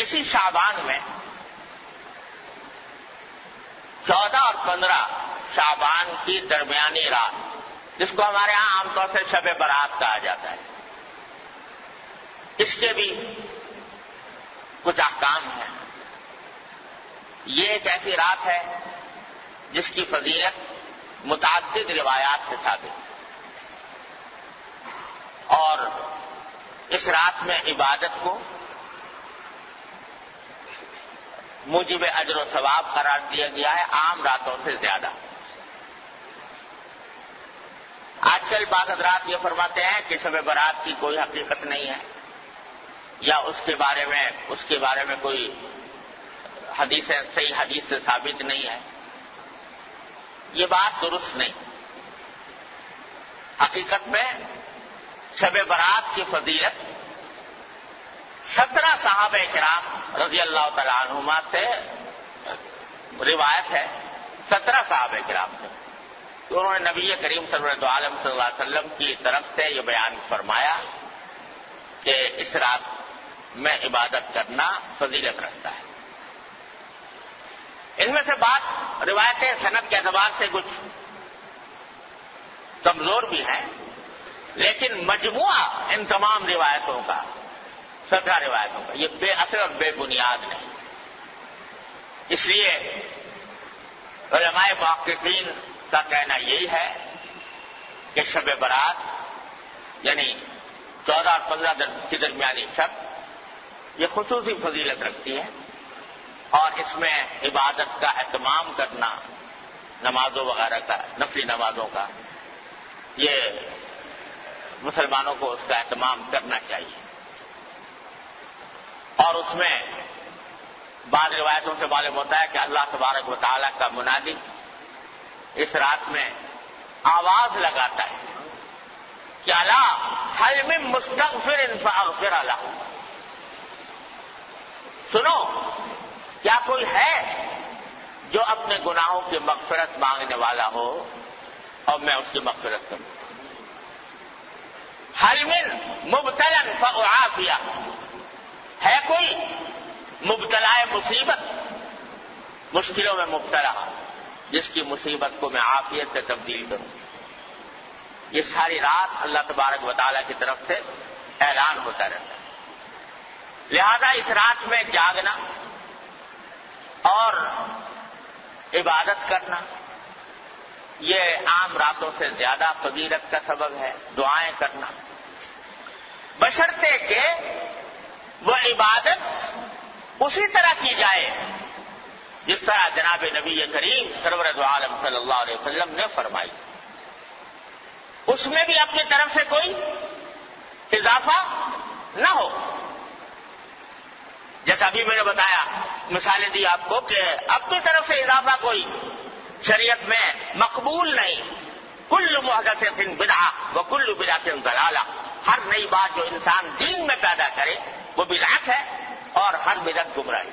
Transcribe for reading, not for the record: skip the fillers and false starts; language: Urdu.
اسی شعبان میں 14 اور 15 شعبان کی درمیانی رات، جس کو ہمارے ہاں عام طور سے شب برات کہا جاتا ہے، اس کے بھی کچھ احکام ہیں۔ یہ ایک ایسی رات ہے جس کی فضیلت متعدد روایات سے ثابت ہے، اور اس رات میں عبادت کو موجب اجر و ثواب قرار دیا گیا ہے عام راتوں سے زیادہ۔ آج کل بعض حضرات یہ فرماتے ہیں کہ شب برات کی کوئی حقیقت نہیں ہے، یا اس کے بارے میں کوئی صحیح حدیث سے ثابت نہیں ہے۔ یہ بات درست نہیں۔ حقیقت میں شب برات کی فضیلت 17 صحابہ کرام رضی اللہ تعالی عنہما سے روایت ہے، 17 صحابہ کرام سے، تو انہوں نے نبی کریم صلی اللہ علیہ وسلم کی طرف سے یہ بیان فرمایا کہ اس رات میں عبادت کرنا فضیلت رکھتا ہے۔ ان میں سے بات روایتیں سند کے اعتبار سے کچھ کمزور بھی ہیں، لیکن مجموعہ ان تمام روایتوں کا، 17 روایتوں کا، یہ بے اثر اور بے بنیاد نہیں۔ اس لیے علماء محققین کا کہنا یہی ہے کہ شب برات یعنی 14 اور 15 کی درمیانی شب یہ خصوصی فضیلت رکھتی ہے، اور اس میں عبادت کا اہتمام کرنا، نمازوں وغیرہ کا، نفلی نمازوں کا، یہ مسلمانوں کو اس کا اہتمام کرنا چاہیے۔ اور اس میں بعض روایتوں سے معلوم ہوتا ہے کہ اللہ تبارک و تعالیٰ کا منادی اس رات میں آواز لگاتا ہے کہ الا هل من مستغفر فاغفر له، سنو کیا کوئی ہے جو اپنے گناہوں کی مغفرت مانگنے والا ہو اور میں اس کی مغفرت کروں۔ هل من مبتلا فاعافیہ، ہے کوئی مبتلا مصیبت، مشکلوں میں مبتلا، جس کی مصیبت کو میں عافیت سے تبدیل کروں۔ یہ ساری رات اللہ تبارک و تعالیٰ کی طرف سے اعلان ہوتا رہتا ہے۔ لہذا اس رات میں جاگنا اور عبادت کرنا یہ عام راتوں سے زیادہ فضیلت کا سبب ہے۔ دعائیں کرنا، بشرطے کہ وہ عبادت اسی طرح کی جائے جس طرح جناب نبی کریم سرور دو عالم صلی اللہ علیہ وسلم نے فرمائی، اس میں بھی اپنی طرف سے کوئی اضافہ نہ ہو۔ جیسا ابھی میں نے بتایا، مثالیں دی آپ کو کہ اپنی طرف سے اضافہ کوئی شریعت میں مقبول نہیں۔ کل محدثۃ بدعہ وکل بدعۃ ضلالہ، ہر نئی بات جو انسان دین میں پیدا کرے وہ بدعت ہے اور ہر بدعت گمراہی۔